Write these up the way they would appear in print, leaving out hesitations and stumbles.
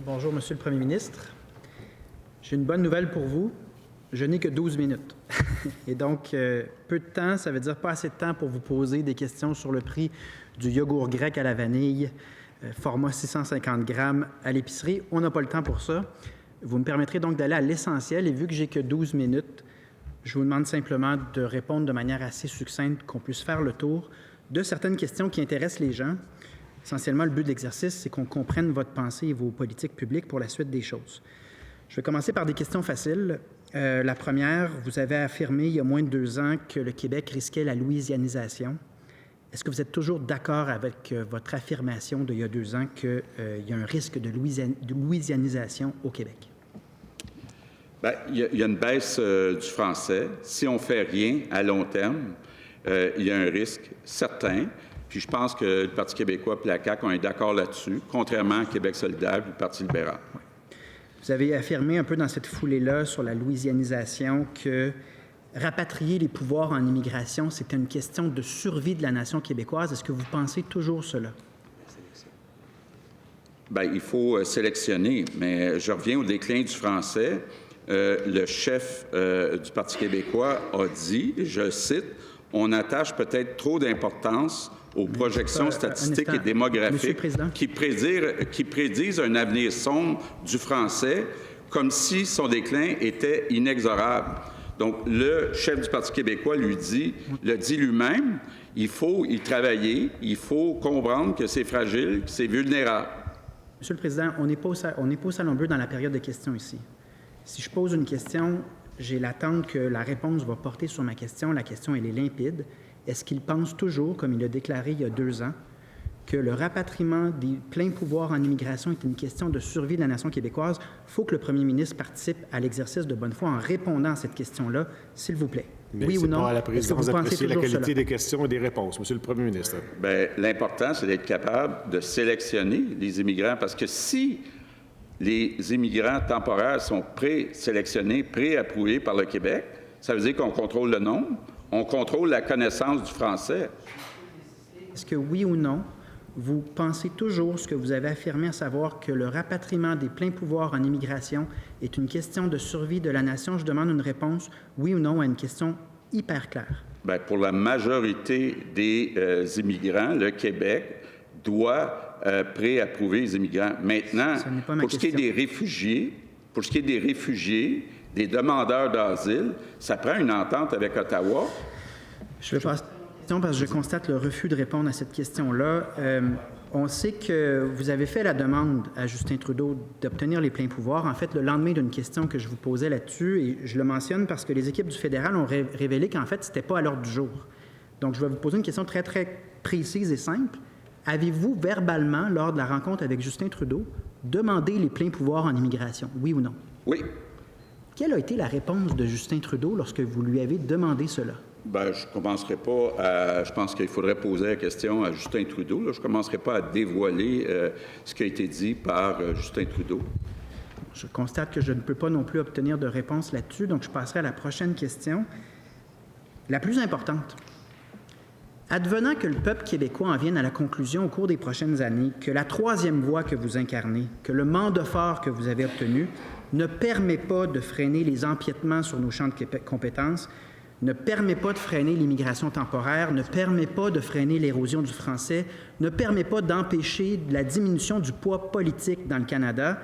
Bonjour, Monsieur le Premier ministre. J'ai une bonne nouvelle pour vous. Je n'ai que 12 minutes. Et donc, peu de temps, ça veut dire pas assez de temps pour vous poser des questions sur le prix du yogourt grec à la vanille, format 650 grammes à l'épicerie. On n'a pas le temps pour ça. Vous me permettrez donc d'aller à l'essentiel. Et vu que j'ai que 12 minutes, je vous demande simplement de répondre de manière assez succincte, qu'on puisse faire le tour de certaines questions qui intéressent les gens. Essentiellement, le but de l'exercice, c'est qu'on comprenne votre pensée et vos politiques publiques pour la suite des choses. Je vais commencer par des questions faciles. La première, vous avez affirmé il y a moins de 2 ans que le Québec risquait la louisianisation. Est-ce que vous êtes toujours d'accord avec votre affirmation d'il y a 2 ans qu'il y a un risque de louisianisation au Québec? Bien, il y a une baisse du français. Si on ne fait rien à long terme, il y a un risque certain. Puis je pense que le Parti québécois et la CAQ ont été d'accord là-dessus, contrairement à Québec solidaire et le Parti libéral. Oui. Vous avez affirmé un peu dans cette foulée-là sur la louisianisation que rapatrier les pouvoirs en immigration, c'était une question de survie de la nation québécoise. Est-ce que vous pensez toujours cela? Bien, il faut sélectionner, mais je reviens au déclin du français. Le chef du Parti québécois a dit, je cite, « On attache peut-être trop d'importance aux projections statistiques et démographiques qui prédisent un avenir sombre du français comme si son déclin était inexorable. » Donc, le chef du Parti québécois le dit lui-même, il faut y travailler, il faut comprendre que c'est fragile, que c'est vulnérable. Monsieur le Président, on n'est pas au Salon Bleu dans la période de questions ici. Si je pose une question, j'ai l'attente que la réponse va porter sur ma question. La question, elle est limpide. Est-ce qu'il pense toujours, comme il a déclaré il y a 2 ans, que le rapatriement des pleins pouvoirs en immigration est une question de survie de la nation québécoise? Il faut que le premier ministre participe à l'exercice de bonne foi en répondant à cette question-là, s'il vous plaît. Mais oui ou non? Pas à la présidence d'apprécier la qualité cela? des questions et des réponses, Monsieur le Premier ministre. Bien, l'important, c'est d'être capable de sélectionner les immigrants, parce que si les immigrants temporaires sont présélectionnés, préapprouvés par le Québec, ça veut dire qu'on contrôle le nombre, on contrôle la connaissance du français. Est-ce que oui ou non, vous pensez toujours ce que vous avez affirmé, à savoir que le rapatriement des pleins pouvoirs en immigration est une question de survie de la nation? Je demande une réponse, oui ou non, à une question hyper claire. Bien, pour la majorité des immigrants, le Québec doit préapprouver les immigrants. Maintenant, pour ce qui est des réfugiés, des demandeurs d'asile, ça prend une entente avec Ottawa. Je vais passer à la question parce que je constate le refus de répondre à cette question-là. On sait que vous avez fait la demande à Justin Trudeau d'obtenir les pleins pouvoirs, en fait, le lendemain d'une question que je vous posais là-dessus, et je le mentionne parce que les équipes du fédéral ont révélé qu'en fait, ce n'était pas à l'ordre du jour. Donc, je vais vous poser une question très, très précise et simple. Avez-vous verbalement, lors de la rencontre avec Justin Trudeau, demandé les pleins pouvoirs en immigration, oui ou non? Oui. Quelle a été la réponse de Justin Trudeau lorsque vous lui avez demandé cela? Bien, je ne commencerai pas à... Je pense qu'il faudrait poser la question à Justin Trudeau. Là. Je ne commencerai pas à dévoiler ce qui a été dit par Justin Trudeau. Je constate que je ne peux pas non plus obtenir de réponse là-dessus, donc je passerai à la prochaine question. La plus importante. Advenant que le peuple québécois en vienne à la conclusion au cours des prochaines années que la troisième voie que vous incarnez, que le mandat fort que vous avez obtenu, ne permet pas de freiner les empiètements sur nos champs de compétences, ne permet pas de freiner l'immigration temporaire, ne permet pas de freiner l'érosion du français, ne permet pas d'empêcher la diminution du poids politique dans le Canada,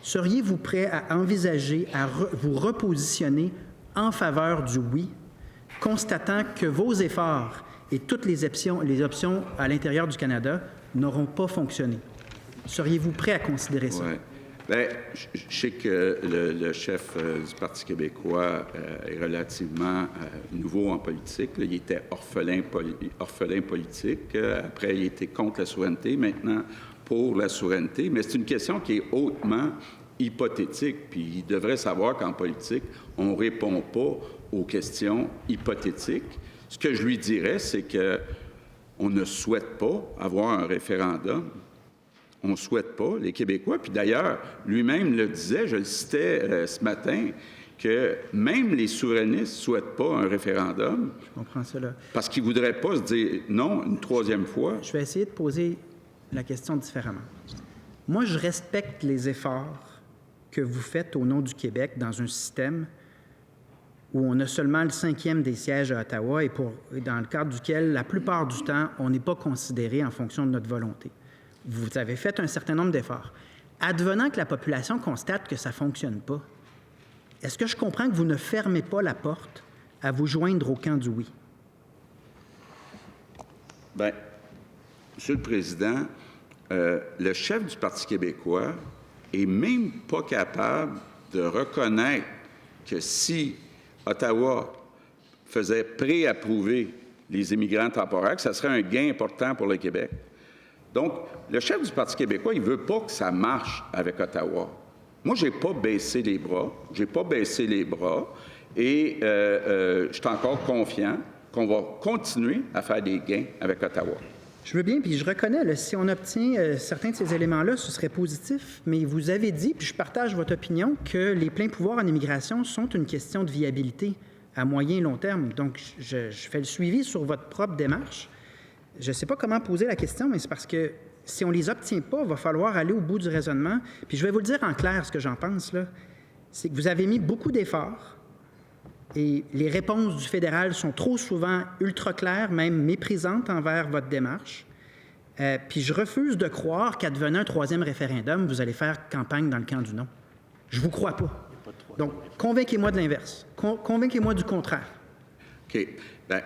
seriez-vous prêt à envisager à vous repositionner en faveur du oui, constatant que vos efforts et toutes les options à l'intérieur du Canada n'auront pas fonctionné? Seriez-vous prêt à considérer ça? Ouais. Bien, je sais que le chef du Parti québécois est relativement nouveau en politique. Là, il était orphelin politique. Après, il était contre la souveraineté. Maintenant, pour la souveraineté. Mais c'est une question qui est hautement hypothétique. Puis il devrait savoir qu'en politique, on ne répond pas aux questions hypothétiques. Ce que je lui dirais, c'est qu'on ne souhaite pas avoir un référendum. On ne souhaite pas, les Québécois. Puis d'ailleurs, lui-même le disait, je le citais ce matin, que même les souverainistes ne souhaitent pas un référendum. Je comprends cela. Parce qu'ils ne voudraient pas se dire non une troisième fois. Je vais essayer de poser la question différemment. Moi, je respecte les efforts que vous faites au nom du Québec dans un système où on a seulement le 5e des sièges à Ottawa et dans le cadre duquel, la plupart du temps, on n'est pas considéré en fonction de notre volonté. Vous avez fait un certain nombre d'efforts. Advenant que la population constate que ça ne fonctionne pas, est-ce que je comprends que vous ne fermez pas la porte à vous joindre au camp du oui? Bien, Monsieur le Président, le chef du Parti québécois est même pas capable de reconnaître que si Ottawa faisait préapprouver les immigrants temporaires, que ça serait un gain important pour le Québec. Donc, le chef du Parti québécois, il ne veut pas que ça marche avec Ottawa. Moi, je n'ai pas baissé les bras. Et je suis encore confiant qu'on va continuer à faire des gains avec Ottawa. Je veux bien, puis je reconnais, là, si on obtient certains de ces éléments-là, ce serait positif, mais vous avez dit, puis je partage votre opinion, que les pleins pouvoirs en immigration sont une question de viabilité à moyen et long terme. Donc, je fais le suivi sur votre propre démarche. Je ne sais pas comment poser la question, mais c'est parce que si on ne les obtient pas, il va falloir aller au bout du raisonnement. Puis je vais vous le dire en clair, ce que j'en pense, là, c'est que vous avez mis beaucoup d'efforts et les réponses du fédéral sont trop souvent ultra claires, même méprisantes envers votre démarche. Puis je refuse de croire qu'advenant un 3e référendum, vous allez faire campagne dans le camp du non. Je ne vous crois pas. Donc, convainquez-moi de l'inverse. Convainquez-moi du contraire. OK. Bien,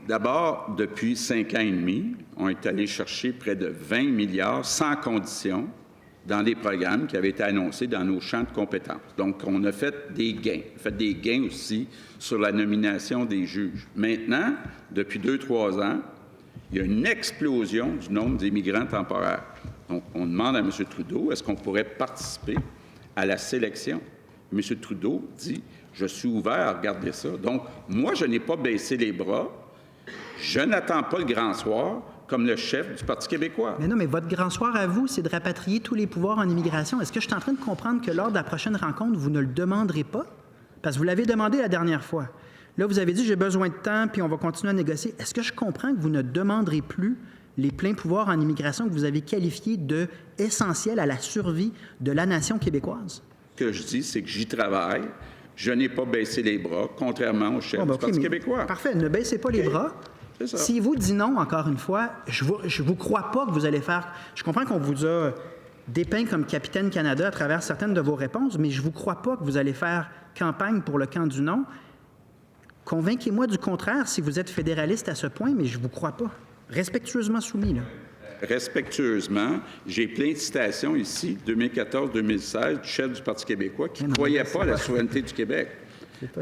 d'abord, depuis 5 ans et demi, on est allé chercher près de 20 milliards sans condition dans des programmes qui avaient été annoncés dans nos champs de compétences. Donc, on a fait des gains. On a fait des gains aussi sur la nomination des juges. Maintenant, depuis 2-3 ans, il y a une explosion du nombre d'immigrants temporaires. Donc, on demande à M. Trudeau, est-ce qu'on pourrait participer à la sélection? M. Trudeau dit, je suis ouvert à regarder ça. Donc, moi, je n'ai pas baissé les bras. Je n'attends pas le grand soir comme le chef du Parti québécois. Mais non, mais votre grand soir à vous, c'est de rapatrier tous les pouvoirs en immigration. Est-ce que je suis en train de comprendre que lors de la prochaine rencontre, vous ne le demanderez pas? Parce que vous l'avez demandé la dernière fois. Là, vous avez dit, j'ai besoin de temps, puis on va continuer à négocier. Est-ce que je comprends que vous ne demanderez plus les pleins pouvoirs en immigration que vous avez qualifiés de essentiels à la survie de la nation québécoise? Ce que je dis, c'est que j'y travaille. Je n'ai pas baissé les bras, contrairement au chef du Parti québécois. Parfait. Ne baissez pas les bras. S'il vous dit non, encore une fois, je vous crois pas que vous allez faire... Je comprends qu'on vous a dépeint comme capitaine Canada à travers certaines de vos réponses, mais je vous crois pas que vous allez faire campagne pour le camp du non. Convainquez-moi du contraire si vous êtes fédéraliste à ce point, mais je vous crois pas. Respectueusement soumis, là. Respectueusement, j'ai plein de citations ici, 2014-2016, du chef du Parti québécois qui ne croyait pas à la souveraineté du Québec.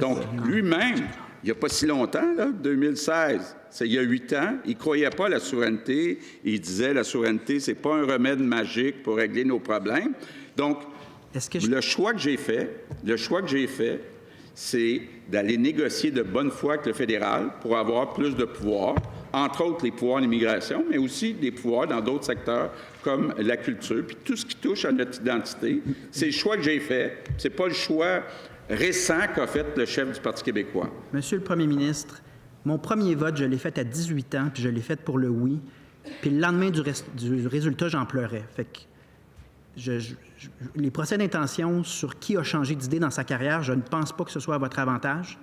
Donc, lui-même, il n'y a pas si longtemps, là, 2016, c'est il y a 8 ans, il ne croyait pas à la souveraineté. Il disait la souveraineté, ce n'est pas un remède magique pour régler nos problèmes. Donc, le choix que j'ai fait, c'est d'aller négocier de bonne foi avec le fédéral pour avoir plus de pouvoir, entre autres les pouvoirs en immigration, mais aussi des pouvoirs dans d'autres secteurs comme la culture, puis tout ce qui touche à notre identité. C'est le choix que j'ai fait. C'est pas le choix récent qu'a fait le chef du Parti québécois. Monsieur le premier ministre, mon premier vote, je l'ai fait à 18 ans, puis je l'ai fait pour le oui. Puis le lendemain du résultat, j'en pleurais. Fait que les procès d'intention sur qui a changé d'idée dans sa carrière, je ne pense pas que ce soit à votre avantage.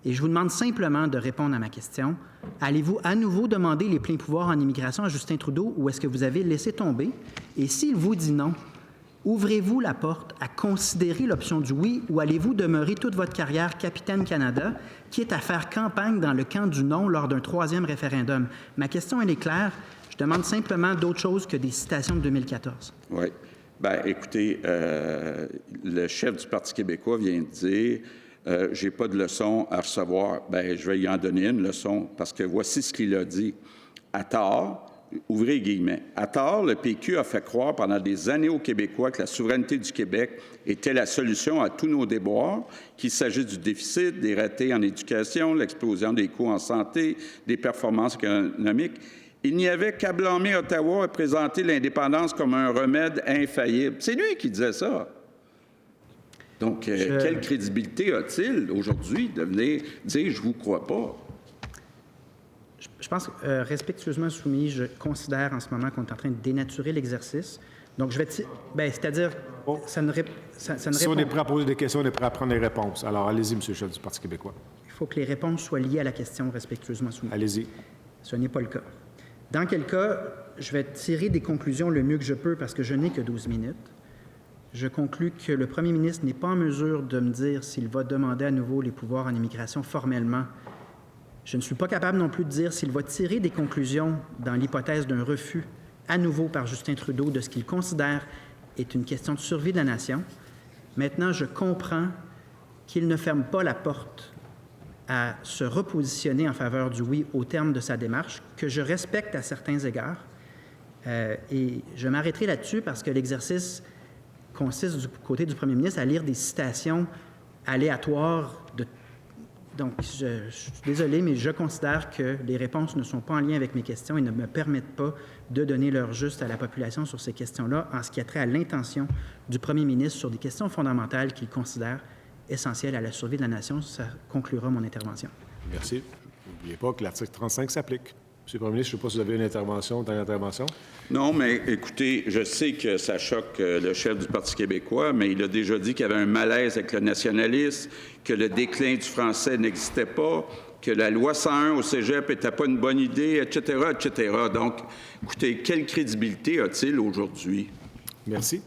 Et je vous demande simplement de répondre à ma question. Allez-vous à nouveau demander les pleins pouvoirs en immigration à Justin Trudeau ou est-ce que vous avez laissé tomber? Et s'il vous dit non, ouvrez-vous la porte à considérer l'option du oui ou allez-vous demeurer toute votre carrière capitaine Canada, quitte à faire campagne dans le camp du non lors d'un 3e référendum? Ma question, elle est claire. Je demande simplement d'autre chose que des citations de 2014. Oui. Bien, écoutez, le chef du Parti québécois vient de dire j'ai pas de leçon à recevoir. Bien, je vais y en donner une leçon parce que voici ce qu'il a dit. À tort, ouvrez guillemets, à tort, le PQ a fait croire pendant des années aux Québécois que la souveraineté du Québec était la solution à tous nos déboires, qu'il s'agisse du déficit, des ratés en éducation, l'explosion des coûts en santé, des performances économiques. Il n'y avait qu'à blâmer Ottawa et présenter l'indépendance comme un remède infaillible. C'est lui qui disait ça. Donc, quelle crédibilité a-t-il aujourd'hui de venir dire « je vous crois pas » ? Je pense, respectueusement soumis, je considère en ce moment qu'on est en train de dénaturer l'exercice. Donc, c'est-à-dire, ça ne répond... Si on est prêt à poser des questions, on est prêt à prendre les réponses. Alors, allez-y, M. le chef du Parti québécois. Il faut que les réponses soient liées à la question respectueusement soumise. Allez-y. Ce n'est pas le cas. Dans quel cas, je vais tirer des conclusions le mieux que je peux parce que je n'ai que 12 minutes. Je conclus que le premier ministre n'est pas en mesure de me dire s'il va demander à nouveau les pouvoirs en immigration formellement. Je ne suis pas capable non plus de dire s'il va tirer des conclusions dans l'hypothèse d'un refus à nouveau par Justin Trudeau de ce qu'il considère est une question de survie de la nation. Maintenant, je comprends qu'il ne ferme pas la porte à se repositionner en faveur du oui au terme de sa démarche, que je respecte à certains égards. Et je m'arrêterai là-dessus parce que l'exercice consiste du côté du premier ministre à lire des citations aléatoires. Donc, je suis désolé, mais je considère que les réponses ne sont pas en lien avec mes questions et ne me permettent pas de donner l'heure juste à la population sur ces questions-là en ce qui a trait à l'intention du premier ministre sur des questions fondamentales qu'il considère essentielles à la survie de la nation. Ça conclura mon intervention. Merci. N'oubliez pas que l'article 35 s'applique. Monsieur le premier ministre, je ne sais pas si vous avez une intervention. Non, mais écoutez, je sais que ça choque le chef du Parti québécois, mais il a déjà dit qu'il y avait un malaise avec le nationalisme, que le déclin du français n'existait pas, que la loi 101 au cégep n'était pas une bonne idée, etc., etc. Donc, écoutez, quelle crédibilité a-t-il aujourd'hui? Merci.